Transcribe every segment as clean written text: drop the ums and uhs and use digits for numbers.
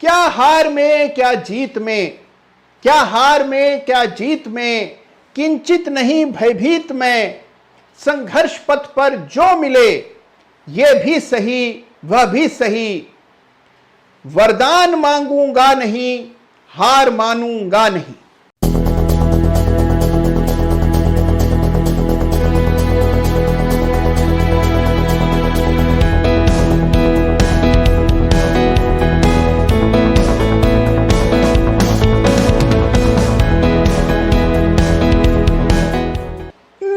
क्या हार में क्या जीत में, क्या हार में क्या जीत में, किंचित नहीं भयभीत में, संघर्ष पथ पर जो मिले ये भी सही वह भी सही, वरदान मांगूंगा नहीं हार मानूंगा नहीं।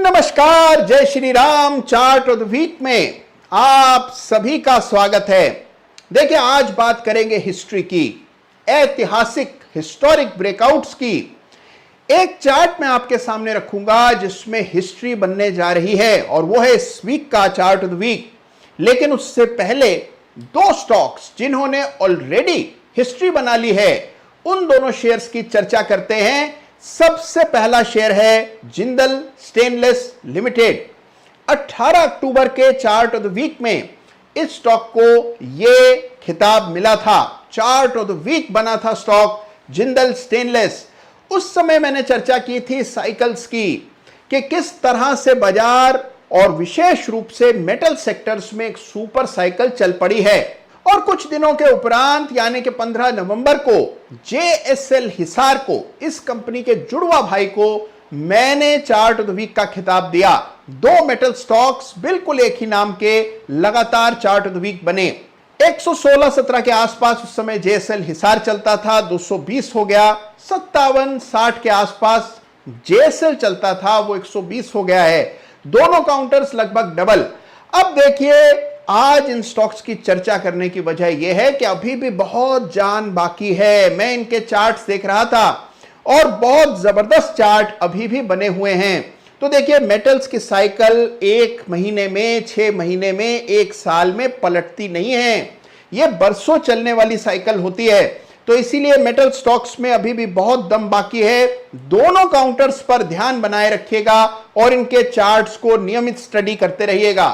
नमस्कार, जय Shri Ram. Chart of the week में आप सभी का स्वागत है। देखिए, आज बात करेंगे हिस्ट्री की, ऐतिहासिक हिस्टोरिक ब्रेकआउट्स की। एक चार्ट मैं आपके सामने रखूंगा जिसमें हिस्ट्री बनने जा रही है और वो है इस वीक का चार्ट ऑफ द वीक। लेकिन उससे पहले दो स्टॉक्स जिन्होंने ऑलरेडी हिस्ट्री बना ली है, उन दोनों शेयर्स की चर्चा करते हैं। सबसे पहला शेयर है जिंदल स्टेनलेस लिमिटेड। 18 अक्टूबर के चार्ट ऑफ द वीक में इस स्टॉक को यह खिताब मिला था। चार्ट ऑफ द वीक बना था स्टॉक जिंदल स्टेनलेस। उस समय मैंने चर्चा की थी साइकिल्स की, कि किस तरह से बाजार और विशेष रूप से मेटल सेक्टर्स में एक सुपर साइकिल चल पड़ी है। और कुछ दिनों के उपरांत यानी कि 15 नवंबर को JSL हिसार को, इस कंपनी के जुड़वा भाई को मैंने चार्ट ऑफ द वीक का खिताब दिया। दो मेटल स्टॉक्स बिल्कुल एक ही नाम के लगातार चार्ट ऑफ द वीक बने। 116-17 के आसपास उस समय JSL हिसार चलता था, 220 हो गया। 57-60 के आसपास JSL चलता था, वो 120 हो गया है। दोनों काउंटर्स लगभग डबल। अब देखिए, आज इन स्टॉक्स की चर्चा करने की वजह यह है कि अभी भी बहुत जान बाकी है। मैं इनके चार्ट्स देख रहा था और बहुत जबरदस्त चार्ट अभी भी बने हुए हैं। तो देखिए, मेटल्स की साइकिल 1 महीने में, 6 महीने में, 1 साल में पलटती नहीं है। यह बरसों चलने वाली साइकिल होती है। तो इसीलिए मेटल स्टॉक्स में अभी भी बहुत दम बाकी है। दोनों काउंटर्स पर ध्यान बनाए रखिएगा और इनके चार्ट्स को नियमित स्टडी करते रहिएगा।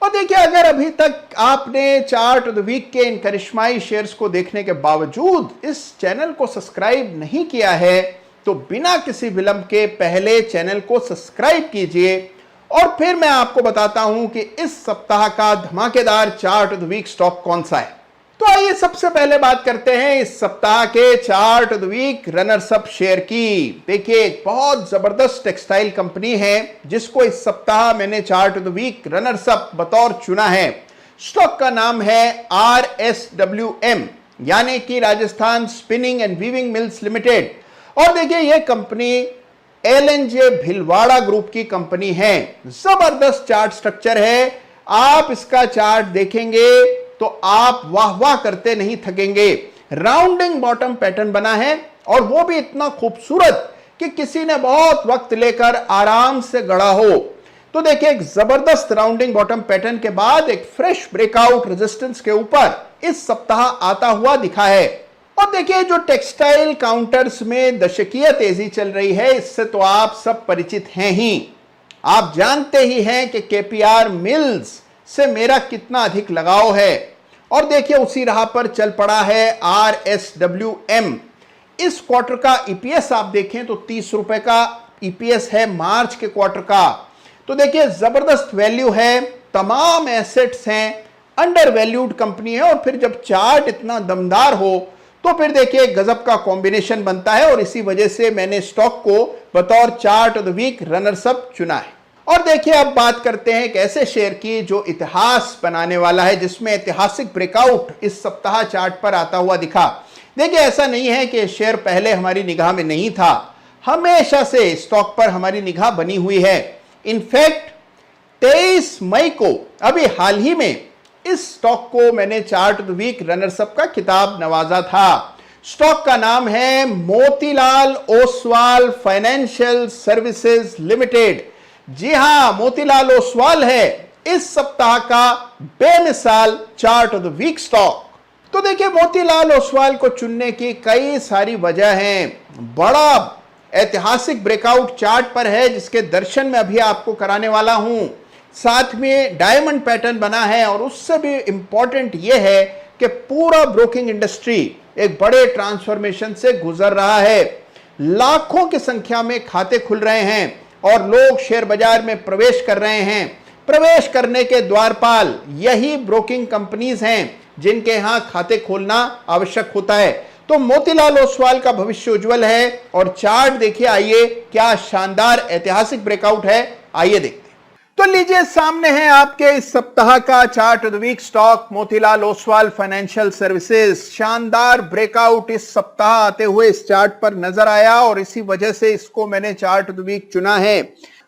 और देखिए, अगर अभी तक आपने चार्ट ऑफ द वीक के इन करिश्माई शेयर्स को देखने के बावजूद इस चैनल को सब्सक्राइब नहीं किया है, तो बिना किसी विलंब के पहले चैनल को सब्सक्राइब कीजिए। और फिर मैं आपको बताता हूं कि इस सप्ताह का धमाकेदार chart of the week stock कौन सा है। तो आइए सबसे पहले बात करते हैं इस सप्ताह के chart of the week runners up share की। देखिए, एक बहुत जबरदस्त टेक्सटाइल कंपनी है जिसको इस सप्ताह मैंने chart of the week runners up बतौर चुना है। स्टॉक का नाम है RSWM, यानी कि Rajasthan spinning and weaving mills limited. और देखिए, यह कंपनी LNJ भिलवाड़ा ग्रुप की कंपनी है। जबरदस्त चार्ट स्ट्रक्चर है। आप इसका चार्ट देखेंगे तो आप वाह वाह करते नहीं थकेंगे। राउंडिंग बॉटम पैटर्न बना है और वो भी इतना खूबसूरत कि किसी ने बहुत वक्त लेकर आराम से गढ़ा हो। तो देखिए, एक जबरदस्त राउंडिंग बॉटम पैटर्न के बाद एक फ्रेश ब्रेकआउट रेजिस्टेंस के ऊपर इस सप्ताह आता हुआ दिखा है। और देखिए, जो टेक्सटाइल काउंटर्स में दशकीय तेजी चल रही है, इससे तो आप सब परिचित हैं ही। आप जानते ही हैं कि KPR मिल्स से मेरा कितना अधिक लगाव है। और देखिए, उसी राह पर चल पड़ा है RSWM। इस क्वार्टर का EPS आप देखें तो 30 रुपए का EPS है मार्च के क्वार्टर का। तो देखिए, जबरदस्त वैल्यू है, तमाम एसेट्स हैं, अंडर वैल्यूड कंपनी है। और फिर जब चार्ट इतना दमदार हो तो फिर देखिए, गजब का कॉम्बिनेशन बनता है। और इसी वजह से मैंने स्टॉक को बतौर chart of the week runners up चुना है। और देखिए, अब बात करते हैं एक ऐसे शेयर की जो इतिहास बनाने वाला है, जिसमें ऐतिहासिक ब्रेकआउट इस सप्ताह चार्ट पर आता हुआ दिखा। देखिए, ऐसा नहीं है कि शेयर पहले हमारी निगाह में नहीं था, हमेशा से स्टॉक पर हमारी निगाह बनी हुई है। इनफैक्ट 23 मई को, अभी हाल ही में, इस स्टॉक को मैंने chart of the week runners up का खिताब नवाजा था। स्टॉक का नाम है Motilal Oswal financial services limited. जी हां, मोतीलाल ओसवाल है इस सप्ताह का बेमिसाल chart of the week stock. तो देखिए, मोतीलाल ओसवाल को चुनने की कई सारी वजह हैं। बड़ा ऐतिहासिक ब्रेकआउट चार्ट पर है जिसके दर्शन में अभी आपको कराने वाला हूं। साथ में डायमंड पैटर्न बना है और उससे भी इंपॉर्टेंट यह है कि पूरा ब्रोकिंग इंडस्ट्री एक बड़े ट्रांसफॉर्मेशन से गुजर रहा है। लाखों की संख्या में खाते खुल रहे हैं और लोग शेयर बाजार में प्रवेश कर रहे हैं। प्रवेश करने के द्वारपाल यही ब्रोकिंग कंपनीज हैं जिनके यहां खाते खोलना आवश्यक होता है। तो मोतीलाल ओसवाल का भविष्य उज्जवल है और चार्ट देखिए, आइए क्या शानदार ऐतिहासिक ब्रेकआउट है, आइए देखते हैं। तो लीजिए, सामने है आपके इस सप्ताह का chart of the week stock Motilal Oswal financial services. शानदार ब्रेकआउट इस सप्ताह आते हुए इस चार्ट पर नजर आया और इसी वजह से इसको मैंने चार्ट ऑफ द वीक चुना है।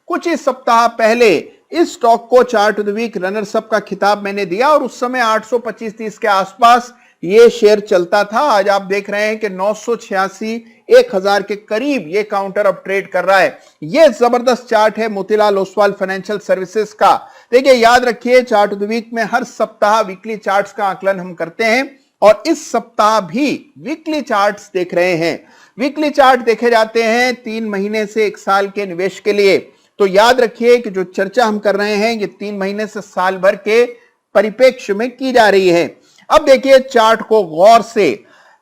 कुछ ही सप्ताह पहले इस स्टॉक को chart of the week runners up का खिताब मैंने दिया और उस समय 825-30 के आसपास ये शेयर चलता था। आज आप देख रहे हैं कि 986 1000 के करीब ये काउंटर अब ट्रेड कर रहा है। ये जबरदस्त चार्ट है मोतीलाल ओसवाल फाइनेंशियल सर्विसेज का। देखिए, याद रखिए, चार्ट ऑफ द वीक में हर सप्ताह वीकली चार्ट्स का आकलन हम करते हैं और इस सप्ताह भी वीकली चार्ट्स देख रहे हैं। वीकली चार्ट देखे जाते हैं 3 महीने से 1 साल के निवेश के लिए। तो याद रखिए कि जो चर्चा हम कर रहे हैं ये 3 महीने से साल भर के परिप्रेक्ष्य में की जा रही है। अब देखिए चार्ट को गौर से।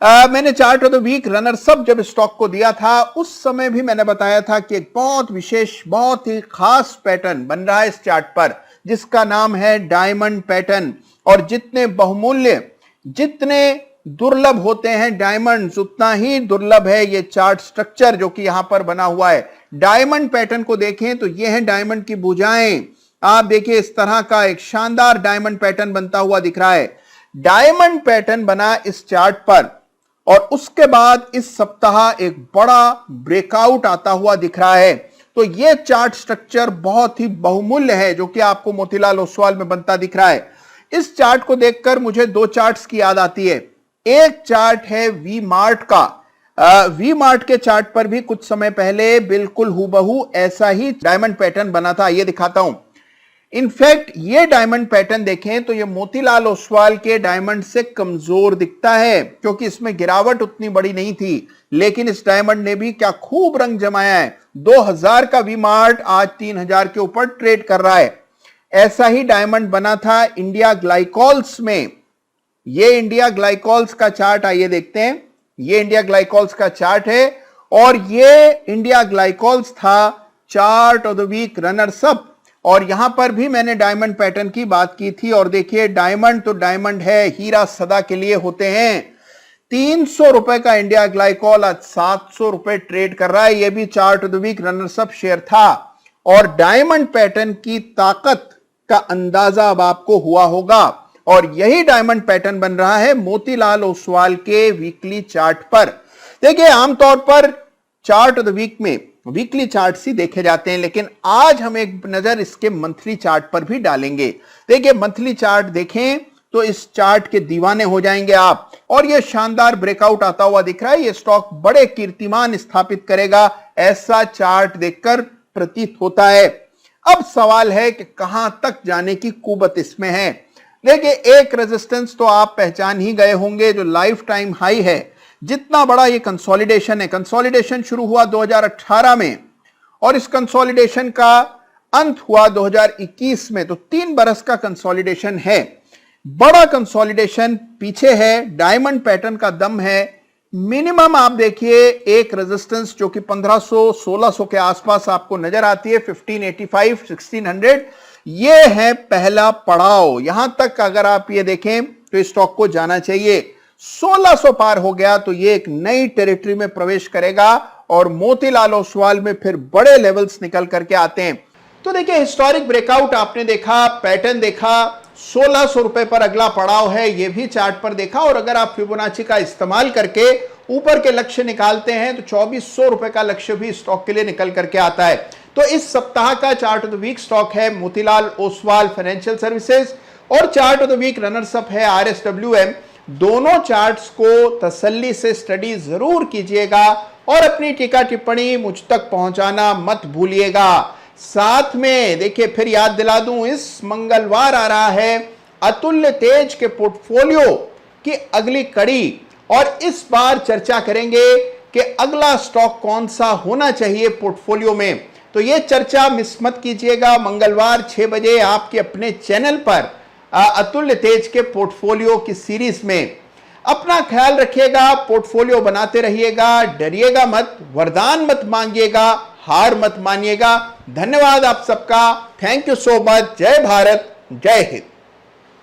मैंने chart of the week runners up जब स्टॉक को दिया था उस समय भी मैंने बताया था कि एक बहुत विशेष, बहुत ही खास पैटर्न बन रहा है इस चार्ट पर, जिसका नाम है डायमंड पैटर्न। और जितने बहुमूल्य, जितने दुर्लभ होते हैं डायमंड्स, उतना ही दुर्लभ है ये चार्ट स्ट्रक्चर जो कि यहां पर बना हुआ है। डायमंड पैटर्न को देखें तो ये है डायमंड की भुजाएं। आप देखिए, इस तरह का एक शानदार डायमंड पैटर्न बनता हुआ दिख रहा है। डायमंड पैटर्न बना इस चार्ट पर और उसके बाद इस सप्ताह एक बड़ा ब्रेकआउट आता हुआ दिख रहा है। तो यह चार्ट स्ट्रक्चर बहुत ही बहुमूल्य है जो कि आपको मोतीलाल ओसवाल में बनता दिख रहा है। इस चार्ट को देखकर मुझे 2 चार्ट्स की याद आती है। एक चार्ट है वी मार्ट का। वी मार्ट के चार्ट पर भी कुछ समय पहले बिल्कुल हूबहू ऐसा ही डायमंड पैटर्न बना था। ये दिखाता हूं। इनफैक्ट ये डायमंड पैटर्न देखें तो ये मोतीलाल ओसवाल के डायमंड से कमजोर दिखता है क्योंकि इसमें गिरावट उतनी बड़ी नहीं थी, लेकिन इस डायमंड ने भी क्या खूब रंग जमाया है। 2000 का वी मार्ट आज 3000 के ऊपर ट्रेड कर रहा है। ऐसा ही डायमंड बना था इंडिया ग्लाइकॉल्स में। ये इंडिया ग्लाइकॉल्स का चार्ट आइए देखते हैं। ये इंडिया ग्लाइकॉल्स का चार्ट है और ये इंडिया ग्लाइकॉल्स था chart of the week runners up. और यहां पर भी मैंने डायमंड पैटर्न की बात की थी और देखिए, डायमंड तो डायमंड है, हीरा सदा के लिए होते हैं। 300 रुपए का इंडिया ग्लाइकॉल आज 700 रुपए ट्रेड कर रहा है। यह भी chart of the week runners up share था और डायमंड पैटर्न की ताकत का अंदाजा अब आपको हुआ होगा। और यही डायमंड पैटर्न बन रहा है मोतीलाल ओसवाल के वीकली चार्ट पर। देखिए, आमतौर पर चार्ट ऑफ द वीक में वीकली चार्ट ही देखे जाते हैं, लेकिन आज हम एक नजर इसके मंथली चार्ट पर भी डालेंगे। देखिए, मंथली चार्ट देखें तो इस चार्ट के दीवाने हो जाएंगे आप। और यह शानदार ब्रेकआउट आता हुआ दिख रहा है। यह स्टॉक बड़े कीर्तिमान स्थापित करेगा, ऐसा चार्ट देखकर प्रतीत होता है। अब सवाल है कि कहां तक जाने की कुवत इसमें है। देखिए, एक रेजिस्टेंस तो आप पहचान ही गए होंगे जो लाइफ टाइम हाई है। जितना बड़ा ये कंसोलिडेशन है, कंसोलिडेशन शुरू हुआ 2018 में और इस कंसोलिडेशन का अंत हुआ 2021 में। तो 3 बरस का कंसोलिडेशन है। बड़ा कंसोलिडेशन पीछे है, डायमंड पैटर्न का दम है। मिनिमम आप देखिए एक रेजिस्टेंस जो कि 1500-1600 के आसपास आपको नजर आती है, 1585, 1600, ये है पहला पड़ाव। यहां तक अगर आप ये देखें तो इस स्टॉक को जाना चाहिए। 1600 पार हो गया तो ये एक नई टेरिटरी में प्रवेश करेगा और मोतीलाल ओसवाल में फिर बड़े लेवल्स निकल करके आते हैं। तो देखिए, हिस्टोरिक ब्रेकआउट आपने देखा, पैटर्न देखा, 1600 रुपए पर अगला पड़ाव है, यह भी चार्ट पर देखा। और अगर आप फिबोनाची का इस्तेमाल करके ऊपर के लक्ष्य निकालते हैं तो 2400 रुपए का लक्ष्य भी स्टॉक के लिए निकल करके आता है। तो इस सप्ताह का chart of the week stock है मोतीलाल ओसवाल फाइनेंशियल सर्विसेज और chart of the week runners up है RSWM। दोनों चार्ट्स को तसल्ली से स्टडी जरूर कीजिएगा और अपनी टीका टिप्पणी मुझ तक पहुंचाना मत भूलिएगा। साथ में देखिए, फिर याद दिला दूं, इस मंगलवार आ रहा है अतुल्य तेज के पोर्टफोलियो की अगली कड़ी और इस बार चर्चा करेंगे कि अगला स्टॉक कौन सा होना चाहिए पोर्टफोलियो में। तो यह चर्चा मिस मत कीजिएगा। मंगलवार 6 बजे आपके अपने चैनल पर अतुल्य तेज के पोर्टफोलियो की सीरीज में। अपना ख्याल रखिएगा, पोर्टफोलियो बनाते रहिएगा, डरिएगा मत, वरदान मत मांगिएगा, हार मत मानिएगा। धन्यवाद आप सबका। Thank you so much. जय भारत, जय हिंद।